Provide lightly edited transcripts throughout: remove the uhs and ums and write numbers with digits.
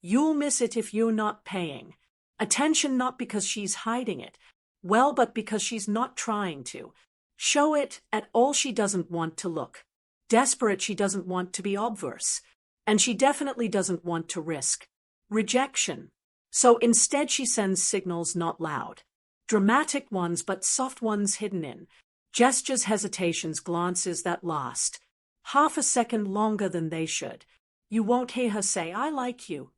You'll miss it if you're not paying attention, not because she's hiding it, well, but because she's not trying to show it at all. She doesn't want to look desperate, she doesn't want to be obvious, and she definitely doesn't want to risk rejection. So instead she sends signals, not loud, dramatic ones, but soft ones hidden in gestures, hesitations, glances that last half a second longer than they should. You won't hear her say, "I like you."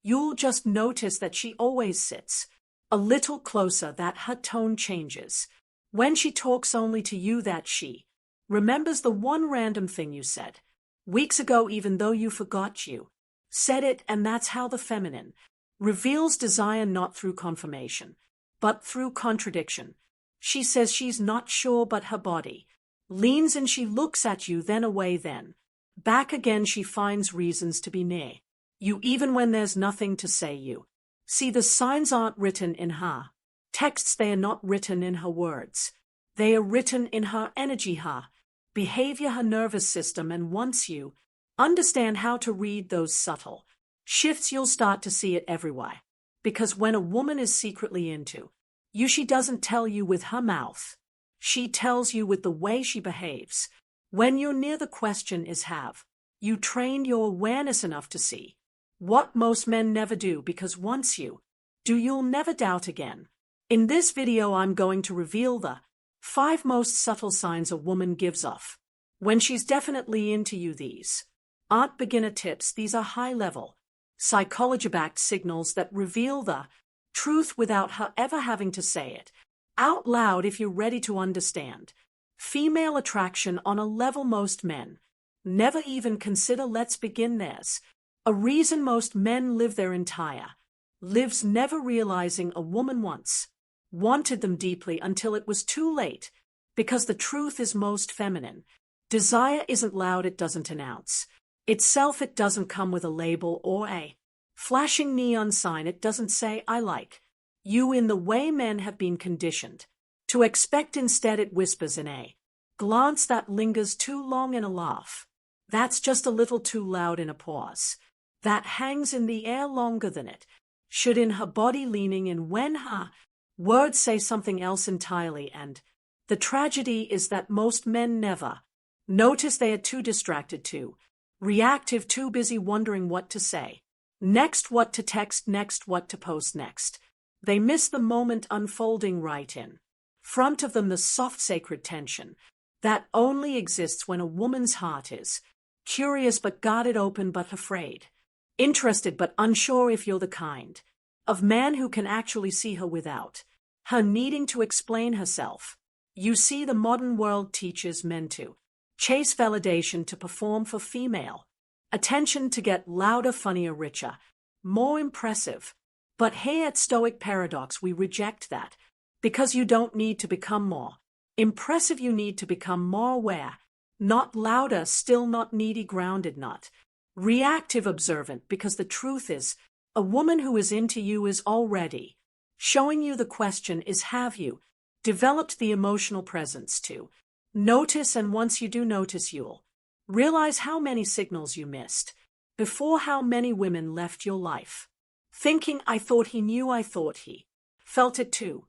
You'll just notice that she always sits a little closer, that her tone changes when she talks only to you, that she remembers the one random thing you said weeks ago, even though you forgot you said it. And that's how the feminine reveals desire, not through confirmation, but through contradiction. She says she's not sure, but her body leans in. She looks at you, then away, then back again. She finds reasons to be near you even when there's nothing to say. You see, the signs aren't written in her texts, they are not written in her words. They are written in her energy, her behavior, her nervous system. And once you understand how to read those subtle shifts, you'll start to see it everywhere. Because when a woman is secretly into you, she doesn't tell you with her mouth. She tells you with the way she behaves. When you're near, the question is, have you trained your awareness enough to see what most men never do? Because once you do, you'll never doubt again. In this video, I'm going to reveal the 5 most subtle signs a woman gives off when she's definitely into you. These aren't beginner tips, these are high-level, psychology-backed signals that reveal the truth without her ever having to say it out loud. If you're ready to understand female attraction on a level most men never even consider, let's begin. There's a reason most men live their entire lives never realizing a woman once wanted them deeply until it was too late, because the truth is most feminine. Desire isn't loud, it doesn't announce itself, it doesn't come with a label or a flashing neon sign. It doesn't say, "I like you," in the way men have been conditioned to expect. Instead, it whispers in a glance that lingers too long, in a laugh that's just a little too loud, in a pause that hangs in the air longer than it should, in her body leaning in when her words say something else entirely. And the tragedy is that most men never notice. They are too distracted, too reactive, too busy wondering what to say next, what to text next, what to post next. They miss the moment unfolding right in front of them, the soft, sacred tension that only exists when a woman's heart is curious but guarded, open but afraid, interested but unsure. If you're the kind of man who can actually see her without her needing to explain herself, you see, the modern world teaches men to chase validation, to perform for female attention, to get louder, funnier, richer, more impressive. But here at Stoic Paradox, we reject that. Because you don't need to become more impressive, you need to become more aware, not louder, still not needy, grounded, not reactive, observant. Because the truth is, a woman who is into you is already showing you. The question is, have you developed the emotional presence to notice? And once you do notice, you'll realize how many signals you missed before. How many women left your life thinking, "I thought he knew, I thought he felt it too."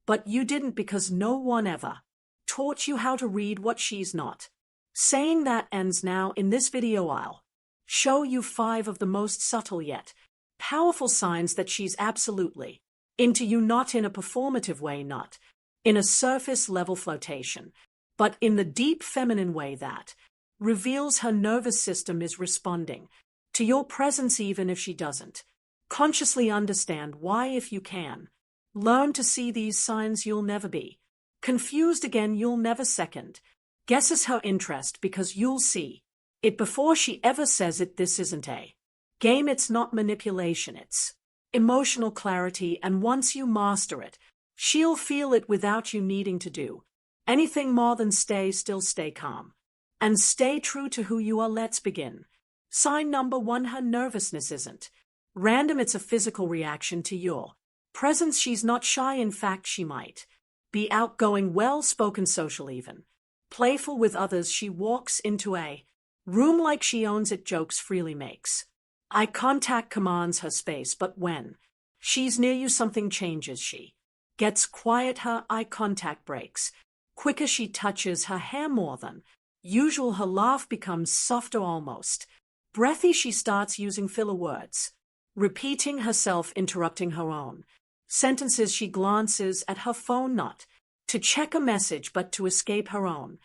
But you didn't, because no one ever taught you how to read what she's not saying. That ends now. In this video, I'll show you 5 of the most subtle yet powerful signs that she's absolutely into you, not in a performative way, not in a surface-level flotation, but in the deep feminine way that reveals her nervous system is responding to your presence, even if she doesn't consciously understand why. If you can learn to see these signs, you'll never be confused again. You'll never second guesses her interest, because you'll see it before she ever says it. This isn't a game, it's not manipulation, it's emotional clarity. And once you master it, she'll feel it without you needing to do anything more than stay still, stay calm, and stay true to who you are. Let's begin. Sign number 1, her nervousness isn't random, it's a physical reaction to your presence. She's not shy, in fact, she might be outgoing, well-spoken, social, even playful with others. She walks into a room like she owns it, jokes freely, makes Eye contact commands her space, but when she's near you, something changes. She gets quiet, her eye contact breaks. Quicker she touches her hair more than usual, her laugh becomes softer, almost breathy. She starts using filler words, repeating herself, interrupting her own sentences. She glances at her phone, not to check a message, but to escape her own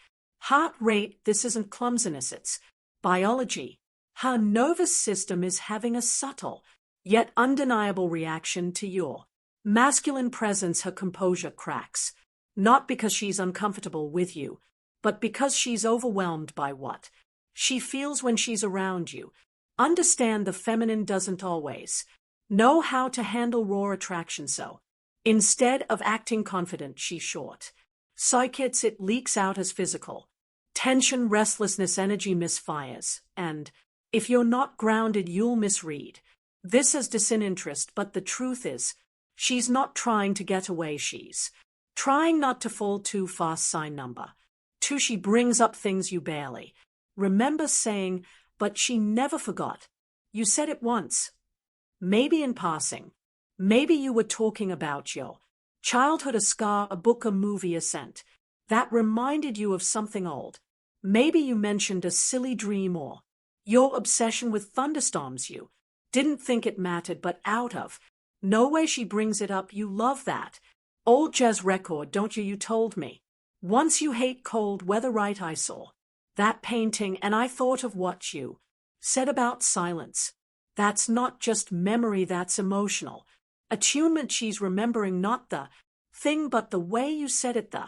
heart rate. This isn't clumsiness, it's biology. Her nervous system is having a subtle, yet undeniable reaction to your masculine presence. Her composure cracks, not because she's uncomfortable with you, but because she's overwhelmed by what she feels when she's around you. Understand, the feminine doesn't always know how to handle raw attraction, so instead of acting confident, she short circuits it, leaks out as physical tension, restlessness, energy misfires, and if you're not grounded, you'll misread this as disinterest. But the truth is, she's not trying to get away, she's trying not to fall too fast. Sign number 2, she brings up things you barely remember saying, but she never forgot. You said it once. Maybe in passing. Maybe you were talking about your childhood, a scar, a book, a movie, a scent that reminded you of something old. Maybe you mentioned a silly dream or your obsession with thunderstorms. You didn't think it mattered, but out of nowhere she brings it up. You love that old jazz record, don't you? You told me once you hate cold weather, right? I saw that painting and I thought of what you said about silence. That's not just memory, that's emotional attunement. She's remembering not the thing, but the way you said it, the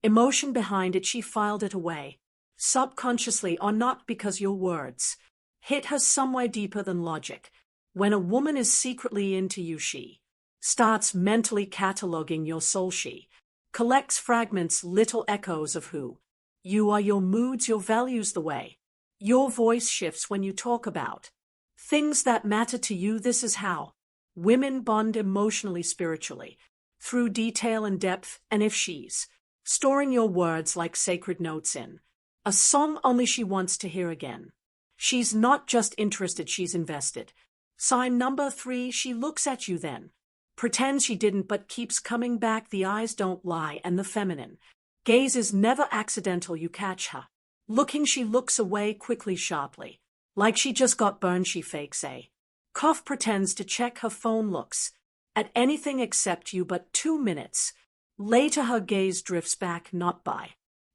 emotion behind it. She filed it away, subconsciously or not, because your words hit her somewhere deeper than logic. When a woman is secretly into you, she starts mentally cataloging your soul. She collects fragments, little echoes of who you are, your moods, your values, the way your voice shifts when you talk about things that matter to you. This is how women bond emotionally, spiritually, through detail and depth. And if she's storing your words like sacred notes in a song only she wants to hear again, she's not just interested, she's invested. Sign number 3, she looks at you, then pretends she didn't, but keeps coming back. The eyes don't lie, and the feminine gaze is never accidental. You catch her looking, she looks away quickly, sharply, like she just got burned. She fakes a cough, pretends to check her phone, looks at anything except you, but 2 minutes later her gaze drifts back, not by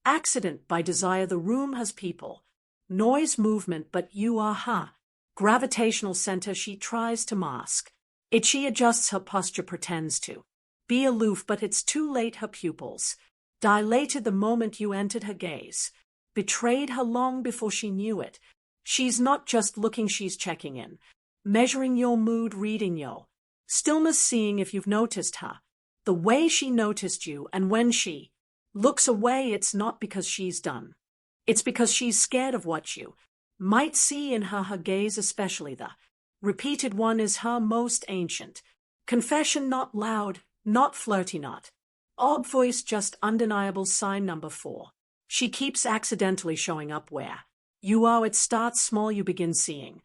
accident, by desire. The room has people, noise, movement, but you are her gravitational center. She tries to mask it. She adjusts her posture, pretends to be aloof, but it's too late. Her pupils dilated the moment you entered. Her gaze betrayed her long before she knew it. She's not just looking, she's checking in, measuring your mood, reading your stillness, seeing if you've noticed her the way she noticed you. And when she looks away, it's not because she's done. It's because she's scared of what you might see in her. Her gaze, especially the repeated one, is her most ancient confession, not loud, not flirty, not odd voice, just undeniable. Sign number 4, she keeps accidentally showing up where you are. It starts small. You begin seeing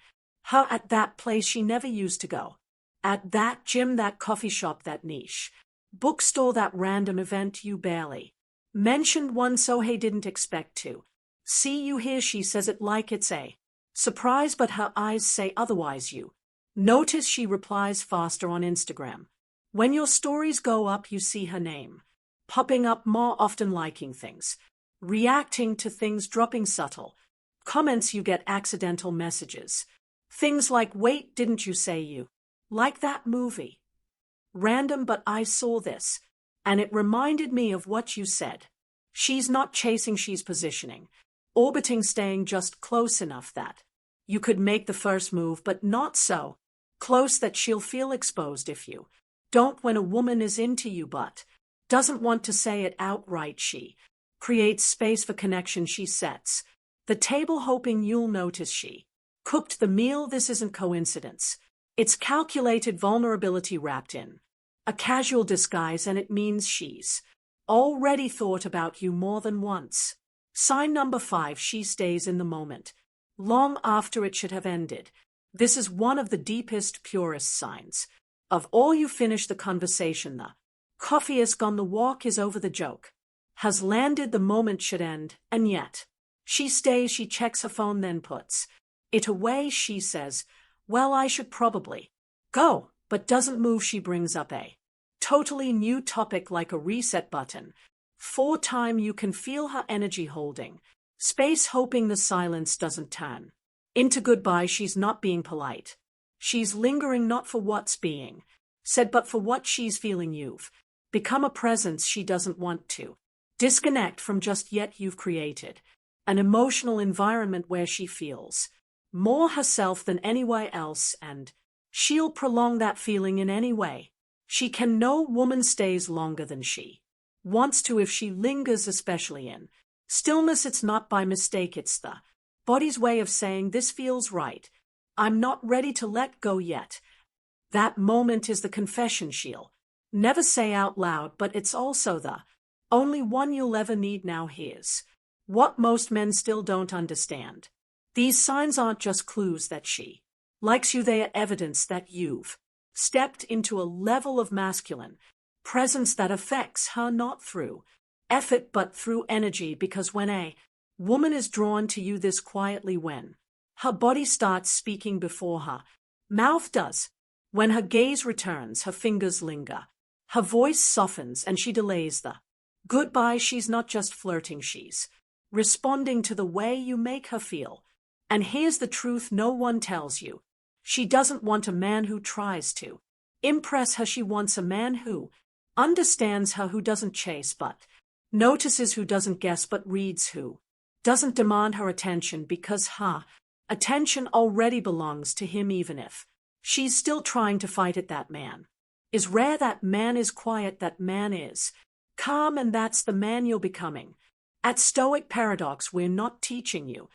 her at that place she never used to go, at that gym, that coffee shop, that niche bookstore, that random event you barely mentioned once. So hey, didn't expect to see you here. She says it like it's a surprise, but her eyes say otherwise. You notice she replies faster on Instagram. When your stories go up, you see her name popping up more often, liking things, reacting to things, dropping subtle comments. You get accidental messages, things like, wait, didn't you say you like that movie? Random, but I saw this, and it reminded me of what you said. She's not chasing, she's positioning, orbiting, staying just close enough that you could make the first move, but not so close that she'll feel exposed if you don't. When a woman is into you but doesn't want to say it outright, she creates space for connection. She sets the table, hoping you'll notice she cooked the meal. This isn't coincidence. It's calculated vulnerability wrapped in a casual disguise, and it means she's already thought about you more than once. Sign number 5, she stays in the moment long after it should have ended. This is one of the deepest, purest signs. Of all you finish the conversation, the coffee is gone, the walk is over, the joke has landed, the moment should end, and yet she stays, she checks her phone, then puts it away. She says, well, I should probably go, but doesn't move. She brings up a totally new topic like a reset button. For time, you can feel her energy holding space, hoping the silence doesn't turn into goodbye. She's not being polite. She's lingering, not for what's being said, but for what she's feeling. You've become a presence she doesn't want to disconnect from just yet. You've created an emotional environment where she feels more herself than anywhere else, and she'll prolong that feeling in any way she can. No woman stays longer than she wants to if she lingers, especially in stillness. It's not by mistake, it's the body's way of saying, this feels right, I'm not ready to let go yet. That moment is the confession she'll never say out loud, but it's also the only one you'll ever need. Now here's what most men still don't understand. These signs aren't just clues that she likes you, they are evidence that you've stepped into a level of masculine presence that affects her, not through effort but through energy. Because when a woman is drawn to you this quietly, when her body starts speaking before her mouth does, when her gaze returns, her fingers linger, her voice softens, and she delays the goodbye, she's not just flirting, she's responding to the way you make her feel. And here's the truth no one tells you. She doesn't want a man who tries to impress her. She wants a man who understands her, who doesn't chase but notices, who doesn't guess but reads, who doesn't demand her attention because her attention already belongs to him, even if she's still trying to fight it. That man is rare, that man is quiet, that man is calm, and that's the man you're becoming. At Stoic Paradox, we're not teaching you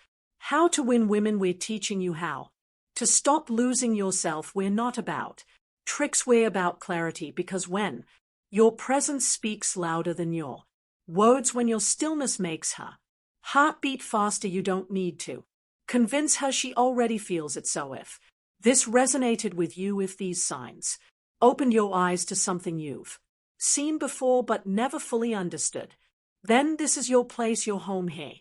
how to win women, we're teaching you how to stop losing yourself. We're not about tricks, we're about clarity, because when your presence speaks louder than your words, when your stillness makes her heart beat faster, you don't need to convince her, she already feels it. So if this resonated with you, if these signs opened your eyes to something you've seen before but never fully understood, then this is your place, your home here.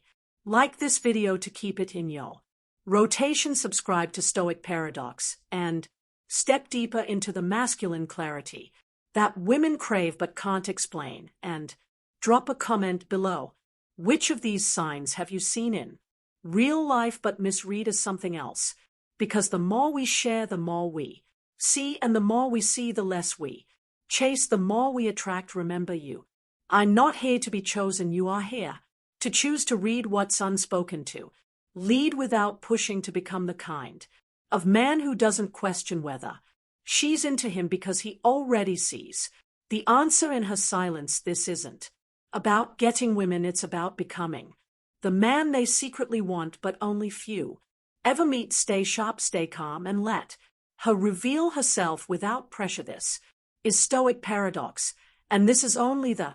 Like this video to keep it in your rotation, subscribe to Stoic Paradox, and step deeper into the masculine clarity that women crave but can't explain. And drop a comment below. Which of these signs have you seen in real life but misread as something else? Because the more we share, the more we see, and the more we see, the less we chase, the more we attract. Remember, you are not here to be chosen, you are here to choose to read what's unspoken, to lead without pushing, to become the kind of man who doesn't question whether she's into him because he already sees the answer in her silence. This isn't about getting women, it's about becoming the man they secretly want but only few ever meet. Stay sharp, stay calm, and let her reveal herself without pressure. This is Stoic Paradox, and this is only the